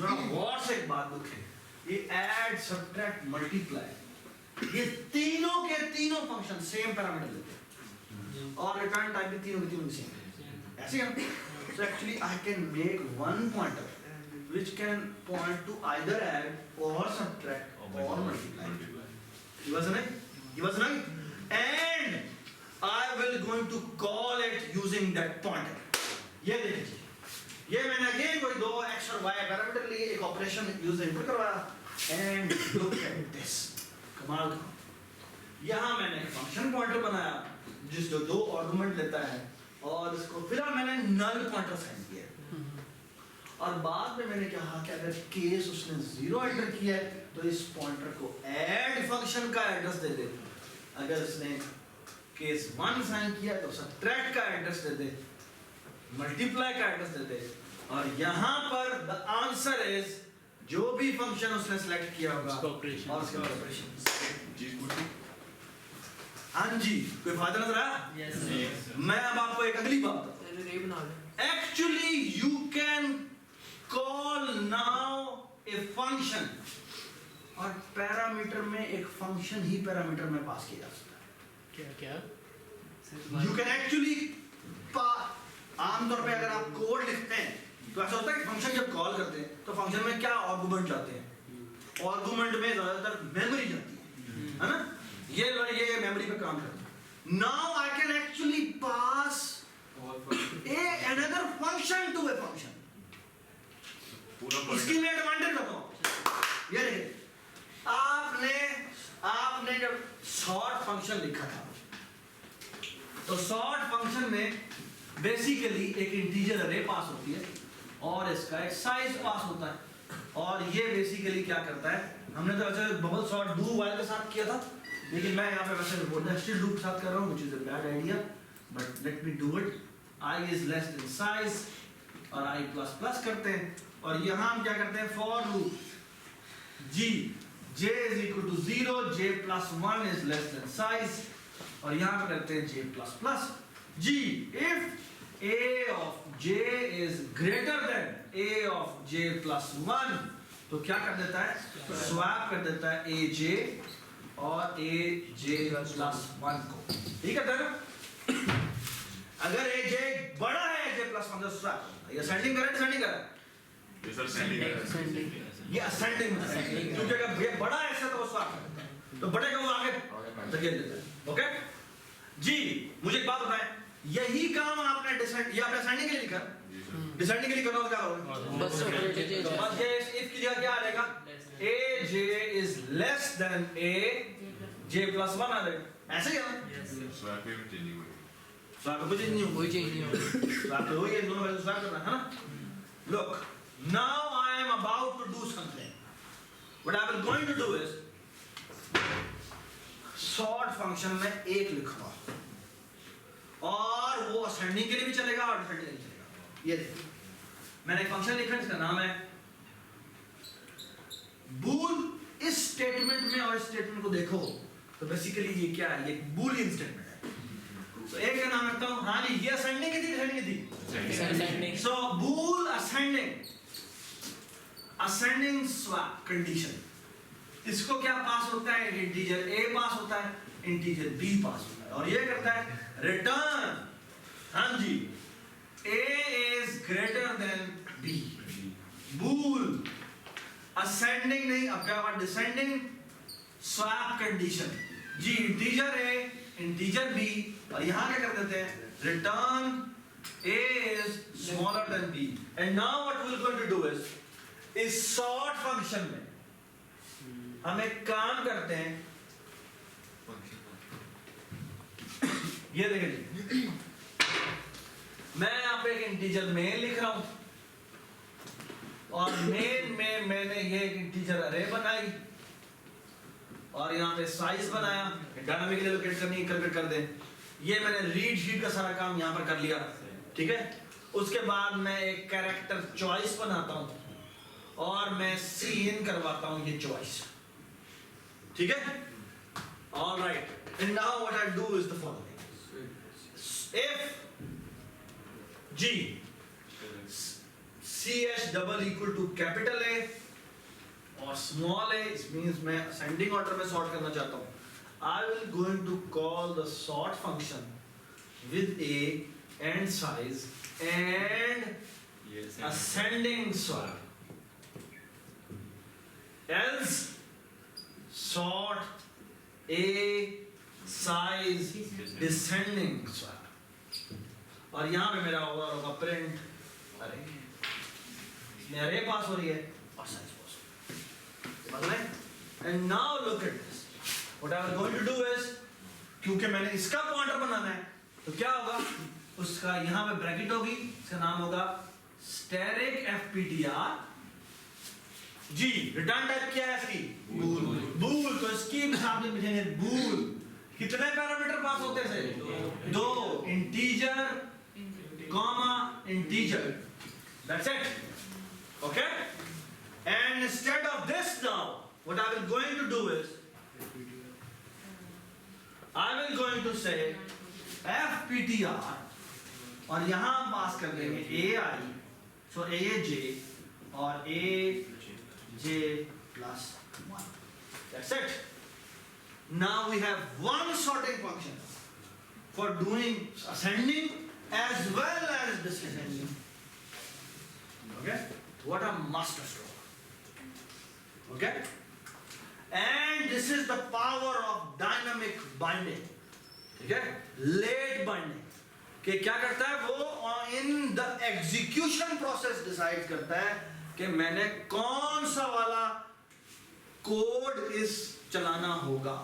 जरा गौर से एक बात देखें, ये ऐड सब्ट्रैक्ट मल्टीप्लाई, ये तीनों के तीनों फंक्शन सेम पैरामीटर लेते हैं और रिटर्न टाइप भी तीनों के तीनों सेम है, ऐसे है। So actually I can make one pointer which can point to either add or subtract or multiply. You was right? And I will going to call it using that pointer. ये देखिए, ये मैंने again कोई दो x और y parameter लिए, एक operation use input करवाया, and look at this, कमाल का। यहाँ मैंने एक फंक्शन पॉइंटर बनाया जिस जो दो आर्गुमेंट लेता है और इसको फिलहाल मैंने नल पॉइंटर साइन किया और बाद में मैंने कहा कि अगर केस उसने 0 एंटर किया है तो इस पॉइंटर को ऐड फंक्शन का एड्रेस दे दे, अगर इसने केस 1 साइन किया तो सब्ट्रैक्ट का एड्रेस दे दे, मल्टीप्लाई का एड्रेस दे दे, और यहाँ पर द आंसर इज जो भी फंक्शन उसने सेलेक्ट किया होगा और उसके ऑपरेशन। हाँ जी, कोई फायदा नजर आया? Yes. मैं अब आपको एक अगली बात बताऊं। Actually, you can call now a function, और पैरामीटर में एक फंक्शन ही पैरामीटर में पास किया जा सकता है। क्या? You can actually आमतौर पे अगर आप कोड लिखते हैं तो ऐसा होता है कि फंक्शन जब कॉल करते हैं तो फंक्शन में क्या आर्गुमेंट जाते हैं, आर्गुमेंट में ज्यादातर मेमोरी जाती है ना, ये मेमोरी पे काम करता है। Now I can actually pass another function to a function। इसकी मैं एडवांटेज बताऊं, ये देखिए, आपने जब सॉर्ट फंक्शन लिखा था तो सॉर्ट फंक्शन में बेसिकली एक इंटीजर अरे पास होती है और इसका एक साइज पास होता है, और ये बेसिकली क्या करता है, हमने तो वैसे बबल सॉर्ट डू वाइल के साथ किया था, लेकिन मैं यहाँ पे वैसे नेस्टेड लूप के साथ कर रहा हूँ, which is a bad idea, but let me do it। I is less than size और I plus plus करते हैं, और यहाँ हम क्या करते हैं, for loop j is equal to 0, j plus 1 is less than size, और यहाँ पे करते हैं j plus plus g, if a of j is greater than a of j plus 1 तो क्या कर देता है, स्वैप कर देता है aj और aj plus 1 को, ठीक है ना। अगर aj बड़ा है aj plus 1 तो स्वैप, ये असेंडिंग कर रहा है, ये असेंडिंग, क्योंकि अगर ये बड़ा है ऐसा तो वो स्वैप करता है, तो बड़े को वो आगे धकेल देता है। ओके जी, मुझे एक बात बताएं, यही काम आपने डिसेंड, ये आपने असेंडिंग के लिए लिखा, डिसेंडिंग के लिए करना तो क्या होगा, बस ये इफ की जगह क्या आ जाएगा, aj is less than a j plus 1 आ जाएगा, ऐसे ही है ना। स्वैप में कुछ नहीं हो, कोई चेंज नहीं हो, स्वैप तो वही है, दोनों वैल्यू स्वैप करना है ना। Look, now I am about to do something. What I will going to do is sort function में एक लिखूंगा और वो असेंडिंग के लिए भी चलेगा और डिसेंडिंग के लिए चलेगा। ये देखिए, मैंने एक फंक्शन लिखा है जिसका नाम है बूल। इस स्टेटमेंट में और इस स्टेटमेंट को देखो तो बेसिकली ये क्या है, ये बूलियन स्टेटमेंट है। तो एक का नाम रखता हूं, हाँ जी, ये असेंडिंग की थी, डिसेंडिंग की थी, सो बूल असेंडिंग स्वैप कंडीशन, इसको क्या पास होता है, इंटीजर a पास होता है, इंटीजर b पास होता है, और ये करता है रिटर्न, हाँ जी, a is greater than b, bool ascending नहीं, अब क्या हुआ, डिसेंडिंग स्वैप कंडीशन जी, इंटीजर a इंटीजर b, और यहाँ क्या कर देते हैं, return a is smaller than b, and now what we're going to do is इस सॉर्ट फंक्शन में हम एक काम करते हैं, ये देखिए, मैं यहाँ पे एक इंटीजर मेन लिख रहा हूं और मेन में मैंने ये एक इंटीजर अरे बनाई और यहाँ पे साइज बनाया, डायनामिकली लोकेट करनी है, कैलकुलेट कर दे, ये मैंने रीड शीट का सारा काम यहाँ पर कर लिया, ठीक है। उसके बाद मैं एक कैरेक्टर चॉइस बनाता हूँ और मैं सी इन करवाता हूँ ये चॉइस, ठीक है। All right, and now what I do is the following: if g ch double equal to capital A small a means मैं असेंडिंग ऑर्डर में सॉर्ट करना चाहता हूँ. I will going to call the sort function with a and size and Yes. ascending sort. Else sort a size descending sort. और यहाँ पे मेरा होगा प्रिंट अरे मेरे पास हो रही है और साइज पास हो रही है. And now look at this. What I was going to do is क्योंकि मैंने इसका पॉइंटर बनाना है तो क्या होगा उसका यहाँ पे ब्रैकेट होगी इसका नाम होगा स्टेरिक FPTR जी. रिटर्न टाइप क्या है इसकी बूल. तो इसकी हिसाब से लिखेंगे बूल. कितने पैरामीटर पास होते थे 2 integer comma integer. That's it. Okay? And instead of this now, what I will going to do is, I will going to say FPTR और यहाँ हम पास कर देंगे AI, so AJ और AJ plus 1. That's it. Now we have one sorting function for doing ascending as well as descending. Okay? What a master stroke. Okay? And this is the power of dynamic binding. ठीक है? Late binding. कि क्या करता है वो in the execution process decide करता है कि मैंने कौन सा वाला कोड इस चलाना होगा.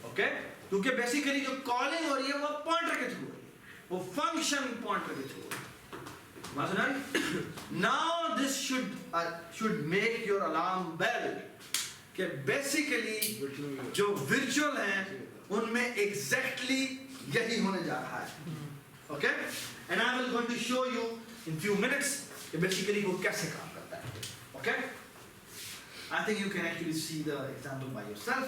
ओके? क्योंकि बेसिकली जो कॉलिंग हो रही है वो पॉइंटर के थ्रू हो रही है, वो फंक्शन पॉइंटर के थ्रू हो रही है. Now this should make your alarm bell कि basically जो virtual हैं उनमें exactly यही होने जा रहा है. Okay? And I will going to show you in few minutes कि basically वो कैसे काम करता है. Okay? I think you can actually see the example by yourself.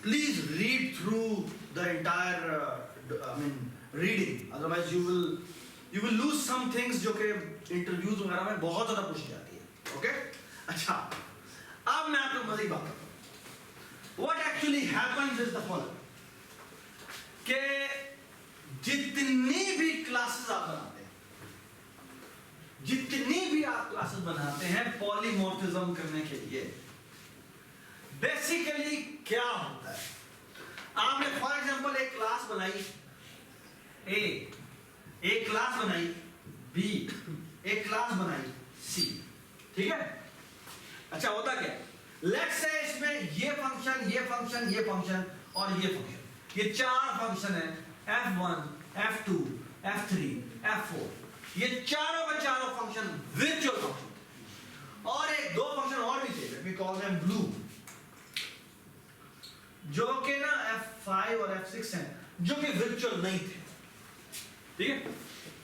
Please read through the entire reading, otherwise you will lose some things जो कि interviews वगैरह में बहुत ज़्यादा पूछी जाती है. ओके? अच्छा, अब मैं आपको मज़े की बात करता हूँ. What actually happens is the following कि जितनी भी क्लासेस आप बनाते हैं पॉलीमॉर्फिज्म करने के लिए बेसिकली क्या होता है. आपने फॉर एग्जांपल एक क्लास बनाई A, एक क्लास बनाई B, एक क्लास बनाई C. ठीक है? अच्छा, होता क्या? लेट्स से इसमें ये फंक्शन और ये फंक्शन, ये 4 फंक्शन है F1, F2, F3, F4. ये चारों फंक्शन वर्चुअल फंक्शन और एक 2 फंक्शन और भी थे, we call them blue, जो कि ना F5 और F6 हैं, जो कि वर्चुअल नहीं थे. ठीक है?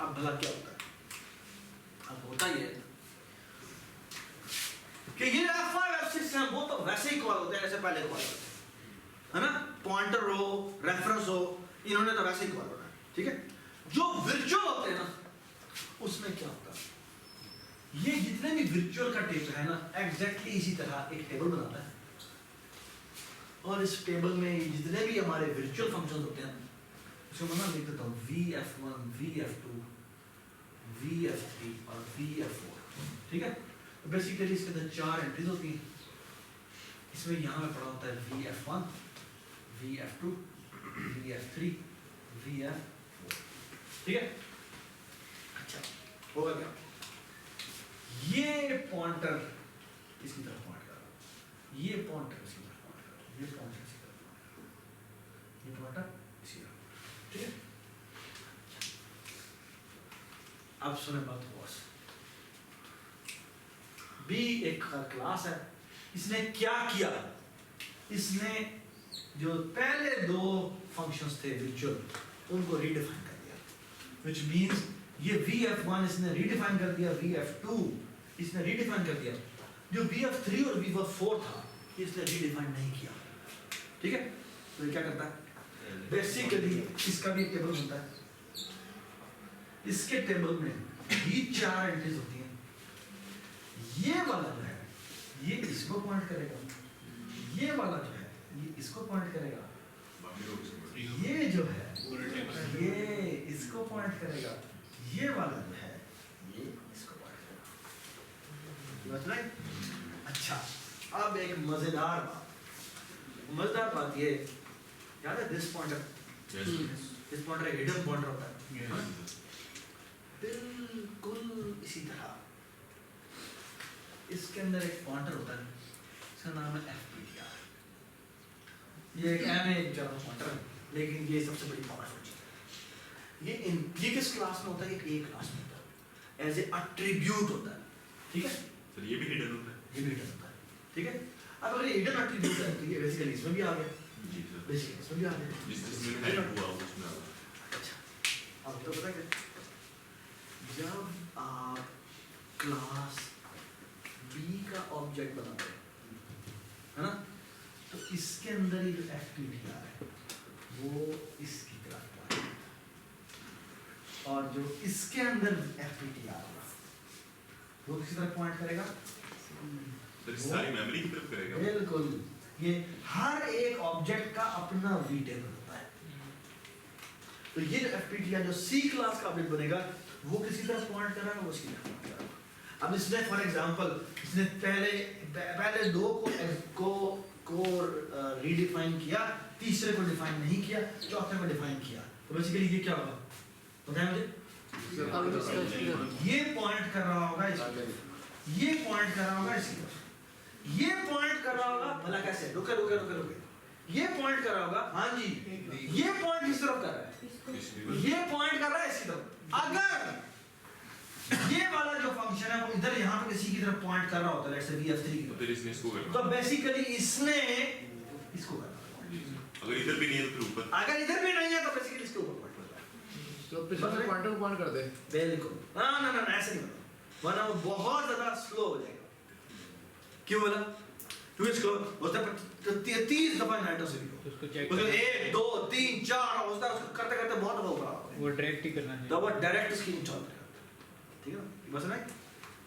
अब भला क्या होता है? अब होता ये कि ये F5 F6 हैं, वो तो वैसे ही कॉल होते हैं जैसे पहले कॉल होते हैं, है ना? पॉइंटर हो, रेफरेंस हो, इन्होंने तो वैसे ही कॉल होना है. ठीक है? जो वर्चुअल होते हैं ना, उसमें क्या होता है? ये जितने भी वर्चुअल का टेबल है ना, एग्जैक्टली इसी तरह एक टेबल बनाता है और इस टेबल में जितने भी हमारे वर्चुअल फंक्शंस होते हैं उसको मैं लिख देता हूँ VF1, VF2, VF3 और VF4. ठीक है? बेसिकली इसके अंदर 4 एंट्रीज होती हैं. इसमें यहाँ पे पड़ा होता है VF1, VF2, VF3, VF4. ठीक है? अच्छा, होगा क्या? ये पॉइंटर इसकी तरफ पॉइंट कर रहा है, ये पॉइंटर इसकी तरफ पॉइंट कर रहा है, ये पॉइंटर इसकी तरफ पॉइंट कर रहा है, ये पॉइंटर इसी तरफ. ठीक है? अब सुने बात बॉस. B एक क्लास है. इसने क्या किया? इसने जो पहले 2 फंक्शंस थे वर्चुअल उनको रीडिफाइन कर दिया, which means ये VF1 इसने रीडिफाइन कर दिया, VF2 इसने रीडिफाइन कर दिया, जो VF3 और VF4 था इसने रीडिफाइन नहीं किया. ठीक है? तो ये क्या करता है? बेसिकली इसका भी टेबल बनता है. इसके टेबल में भी 4 एंट्रीज होती हैं. ये वाला जो है इसको पॉइंट करेगा, ये वाला जो है ये इसको पॉइंट करेगा, ये जो है ये इसको पॉइंट करेगा, ये वाला जो है ये इसको पॉइंट करेगा। समझ रहे? अच्छा, अब एक मजेदार बात ये याद है, दिस पॉइंटर एक हिडन पॉइंटर होता है, बिल्कुल इसी तरह इसके अंदर एक पॉइंटर होता है, इसका नाम है FPTR। ये एक पॉइंटर है, लेकिन ये सबसे बड़ी पावरफुल चीज है। ये किस क्लास में होता है? ये A क्लास में होता है, एज ए एट्रीब्यूट होता है। ठीक है सर, ये भी हिडन होता है? ये भी हिडन होता है। ठीक है, अब अगर ये हिडन एट्रीब्यूट है तो ये बेसिकली इसमें भी आ गया, जी सर। बेसिकली इसमें भी आ गया, जिसमें हाइड हुआ उसमें आ गया। अच्छा, अब तो पता है जब आप क्लास B का ऑब्जेक्ट बनाते हैं, है ना, तो इसके अंदर ये जो FPTR है वो इसकी तरफ पॉइंट, और जो इसके अंदर FPTR होगा वो किसी तरफ पॉइंट करेगा? सर, इस सारी मेमोरी की तरफ करेगा? बिल्कुल, ये हर एक ऑब्जेक्ट का अपना V टेबल होता है। तो ये जो FPTR जो C क्लास का ऑब्जेक्ट बनेगा वो किसी तरफ पॉइंट कर रहा है, वो उसकी तरफ पॉइंट कर रहा है। अब इसने फॉर एग्जांपल इसने पहले दो को रीडिफाइन किया, तीसरे को डिफाइन नहीं किया, चौथे को डिफाइन किया, तो बेसिकली ये क्या होगा पता है मुझे? ये पॉइंट कर रहा होगा इसकी तरफ, ये पॉइंट कर रहा होगा इसकी तरफ, ये पॉइंट कर रहा होगा, भला कैसे? रुके रुके रुके रुके, ये पॉइंट कर रहा होगा, हाँ जी, ये पॉइंट किस तरफ कर रहा है? ये पॉइंट कर रहा है इसकी तरफ। अगर ये वाला जो फंक्शन है वो इधर यहाँ पे किसी की तरफ पॉइंट कर रहा होता है, लेट्स से VF3 की तो फिर इसने इसको तरफ, करना। तो बेसिकली इसने इसको करना। जी सर। अगर इधर भी नहीं है तो फिर ऊपर? अगर इधर भी नहीं है तो बेसिकली इसके ऊपर पॉइंट करता है। तो पिछले से पॉइंटर को पॉइंट कर दे। बिल्कुल, ना ना ना ऐसे नहीं होता, वरना वो बहुत ज्यादा स्लो हो जाएगा। क्यों बोला? क्योंकि इसको उसने 30 दफा इनहेरिटेंस से भी उसको चेक उसको 1 2 3 4 उसका करते करते बहुत दफा ऊपर आ गया, वो डायरेक्ट ही करना है, तो वो डायरेक्ट स्कीम चल रहा है। ठीक है ना, बस नहीं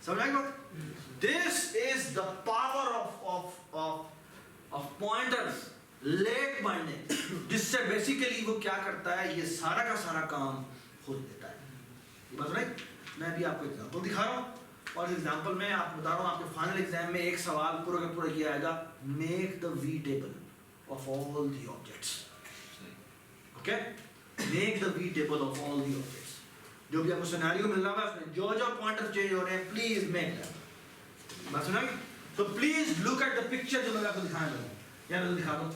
समझ आई बात? This is the power of pointers, late binding, जिससे बेसिकली वो क्या करता है, ये सारा का सारा काम खुद देता है। ये बस नहीं, मैं भी आपको एग्जांपल दिखा रहा हूँ, और एग्जांपल में आपको बता रहा हूँ, आपके फाइनल एग्जाम में एक सवाल पूरा का पूरा किया जाएगा, make the V table of all the objects. Okay, make the V table of all the objects. जो भी आपको सिनेरियो मिल रहा है उसमें जो जो पॉइंटर चेंज हो रहे हैं, प्लीज मेक दैट। बात सुना? तो please look at the picture जो मैं आपको दिखाने लगा, या मैं दिखा दूं।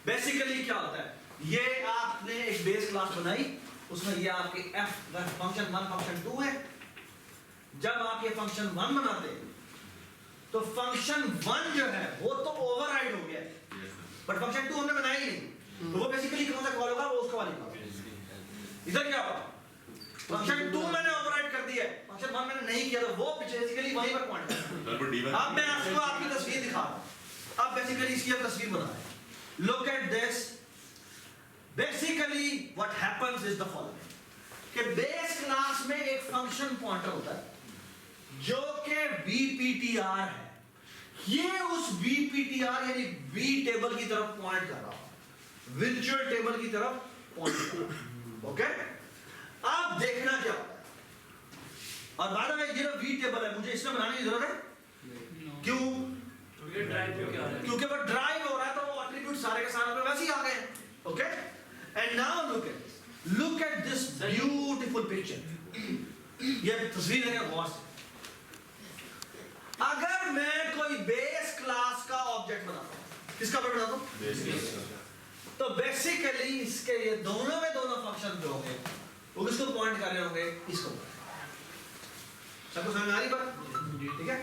बेसिकली क्या होता है, ये आपने एक बेस क्लास बनाई, उसमें ये आपके फंक्शन 1 फंक्शन 2 है। जब आप ये फंक्शन 1 बनाते हैं तो फंक्शन 1 जो है वो तो ओवरराइड हो गया, बट फंक्शन 2 हमने बनाया ही नहीं, तो वो बेसिकली कौन सा कॉल होगा? वो उसका वाली कॉल। इधर क्या होगा? फंक्शन 2 मैंने ओवरराइड कर दिया है, फंक्शन 1 मैंने नहीं किया, तो वो बेसिकली वहीं पर पॉइंट है। अब मैं आपको आपकी तस्वीर दिखा रहा हूं, अब बेसिकली इसकी हम तस्वीर बना रहे हैं। Look at this. Basically what happens is the following, कि बेस क्लास में एक फंक्शन पॉइंटर होता है जो कि VPTR है, ये उस VPTR यानी V टेबल की तरफ पॉइंट कर रहा है, विर्चुअल टेबल की तरफ पॉइंट कर रहा है। ओके, अब देखना क्या होता है, और बाद में ये जो V टेबल है मुझे इसमें बनाने की जरूरत है, क्यों? क्योंकि वो ड्राइव हो रहा है, तो वो एट्रीब्यूट सारे के सारे में वैसे ही आ गए हैं। Okay, and now look at this beautiful picture. ये तस्वीर है गौर से। अगर मैं कोई बेस क्लास का ऑब्जेक्ट बनाता हूं, किसका ऑब्जेक्ट बनाता हूं? तो बेसिकली इसके ये दोनों में दोनों फंक्शन जो होंगे वो किसको पॉइंट कर रहे होंगे? इसको। सबको समझ में आ रही बात? ठीक है।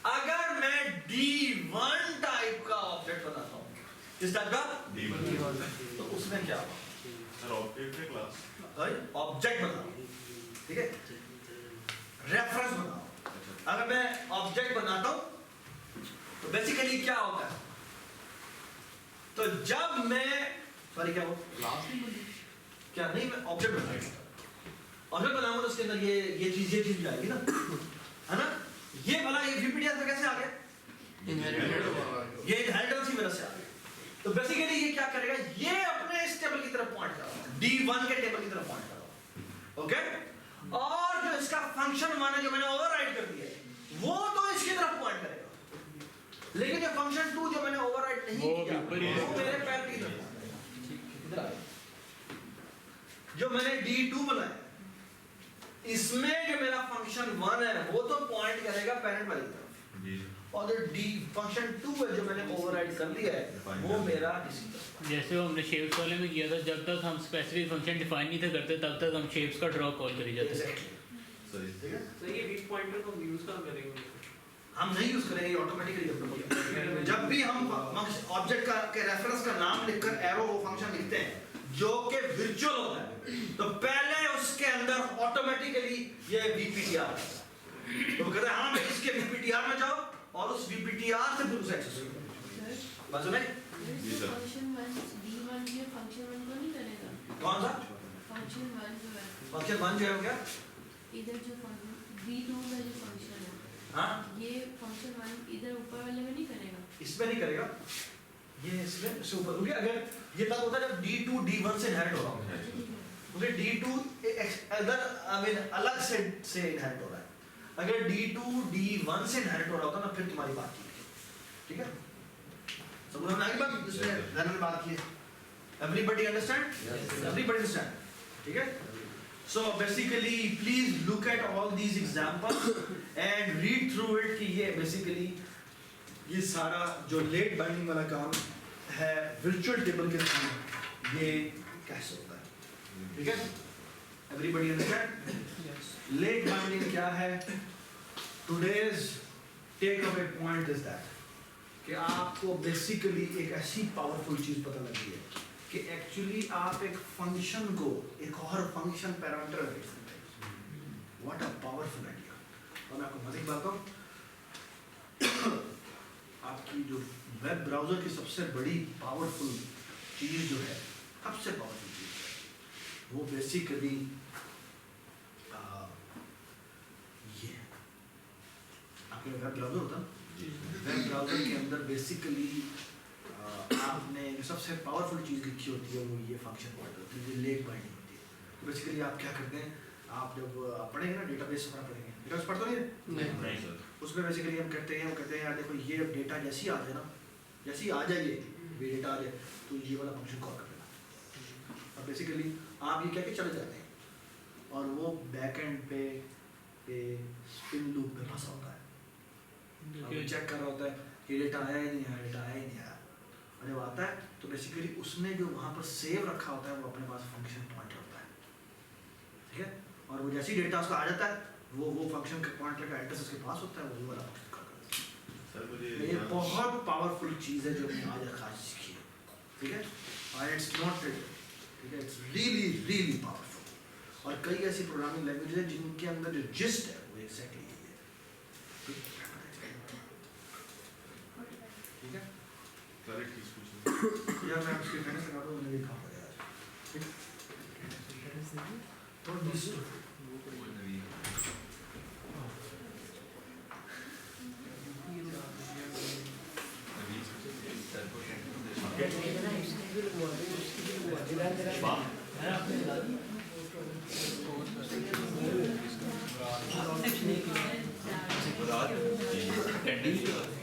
अगर मैं D1 टाइप का ऑब्जेक्ट बनाता हूं, किस टाइप का? D1। तो उसमें क्या होगा? सर, ऑब्जेक्ट है क्लास। ऑब्जेक्ट बनाओ, ठीक है, रेफरेंस बनाओ। अगर मैं ऑब्जेक्ट बनाता हूं तो बेसिकली क्या होता है, तो जब मैं क्या हो क्लास नहीं बनी, क्या नहीं, मैं ऑब्जेक्ट बनाऊंगा, ऑब्जेक्ट बनाऊंगा तो उसके अंदर ये चीज भी आएगी ना। ये भला ये VPTR में कैसे आ गया? ये इनहेरिटेंस की वजह से आ गया। तो बेसिकली ये क्या करेगा, ये अपने इस टेबल की तरफ पॉइंट करेगा, D1 के टेबल की तरफ पॉइंट करेगा, ओके। और जो इसका फंक्शन 1 है जो मैंने ओवरराइड कर दिया है वो तो इसकी तरफ पॉइंट करेगा, लेकिन जो फंक्शन 2 जो मैंने ओवरराइड नहीं किया वो मेरे पैर की तरफ इधर आ गया। जो मैंने D2 बनाया इसमें जो मेरा फंक्शन 1 है वो तो पॉइंट करेगा पेरेंट वाली तरफ, जी और जो D फंक्शन 2 है जो मैंने ओवरराइड कर लिया है वो मेरा इसी तरफ। जैसे वो हमने शेप्स वाले में किया था, जब तक हम स्पेसिफिक फंक्शन डिफाइन नहीं थे करते तब तक हम शेप्स का ड्रॉ कॉल करी जाते थे। सही ठीक है, तो ये वीक पॉइंटर को यूज कहाँ करेंगे? हम नहीं यूज करेंगे, ऑटोमेटिकली जब भी हम ऑब्जेक्ट का के रेफरेंस का नाम लिखकर एरो वो फंक्शन लिखते हैं जो कि वर्चुअल होता है तो पहले उसके अंदर ऑटोमेटिकली ये VPTR आता है। तो कहते हैं हाँ भाई इसके VPTR में जाओ और उस VPTR से फिर उसे एक्सेस करो। बात सुने? जी सर। फंक्शन 1 D1 ये फंक्शन 1 को नहीं करेगा। कौन सा फंक्शन 1 जो है फंक्शन 1 जो है वो क्या? इधर जो D2 का जो फंक्शन है हाँ ये फंक्शन 1 इधर ऊपर वाले में नहीं करेगा। इसमें नहीं करेगा, ये इसमें से ऊपर, क्योंकि अगर ये तब होता है जब D2 D1 से इनहेरिट हो रहा है, क्योंकि D2 अगर आई मीन अलग से इनहेरिट हो रहा है। अगर D2 D1 से इनहेरिट हो रहा होता ना फिर तुम्हारी बात की, ठीक है? समझ में आ गई बात? इसमें जनरल बात की है। Everybody understand? एवरीबॉडी अंडरस्टैंड, ठीक है? So basically please look at all these examples and read through it कि ये basically ये सारा जो लेट बाइंडिंग वाला काम है वर्चुअल टेबल के थ्रू ये कैसे होता है, ठीक है? Everybody understand? लेट बाइंडिंग क्या है? Today's takeaway point is that कि आपको बेसिकली एक ऐसी पावरफुल चीज पता लगी है कि एक्चुअली आप एक फंक्शन को एक और फंक्शन पैरामीटर दे सकते हैं। What a powerful idea. और मैं आपको मजे की बात कहूं, आपकी जो वेब ब्राउजर की सबसे बड़ी पावरफुल चीज जो है, सबसे पावरफुल चीज है वो बेसिकली ये आपके वेब ब्राउजर होता है, वेब ब्राउजर के अंदर बेसिकली आपने जो सबसे पावरफुल चीज़ लिखी होती है वो ये फंक्शन पॉइंटर होती है, ये लेट बाइंडिंग होती है। तो बेसिकली आप क्या करते हैं, आप जब पढ़ेंगे ना डेटाबेस पर पढ़ेंगे, डेटाबेस पढ़ते नहीं? नहीं सर। उसमें बेसिकली हम कहते हैं यार देखो ये डेटा जैसी आ जाए ना, जैसी आ जाए ये डेटा आ जाए तो ये वाला फंक्शन कॉल कर देना। और बेसिकली आप ये कह के चले जाते हैं और वो बैक एंड पे स्पिन लूप में फंसा होता है। अब चेक कर रहा होता है ये डेटा आया ही नहीं आया, डेटा आया ही नहीं आया। और जब आता है तो बेसिकली उसने जो वहाँ पर सेव रखा होता है वो अपने पास फंक्शन पॉइंटर होता है, ठीक है? और वो जैसी डेटा उसका आ जाता है वो फंक्शन का पॉइंटर का एड्रेस उसके पास होता है, वो वाला फंक्शन कॉल करता है। सर मुझे ये बहुत पावरफुल चीज़ है जो मैंने आज सीखी है, ठीक है? और इट्स नॉट ठीक है, इट्स रियली रियली पावरफुल। और कई ऐसी प्रोग्रामिंग लैंग्वेजेस हैं जिनके अंदर जो जिस्ट है वो एग्जैक्टली यही है, ठीक है? सर एक चीज पूछना या मैं आपकी फ्रेंड से कहा तो मैंने भी कहा था यार, ठीक? और दूसरा Wow.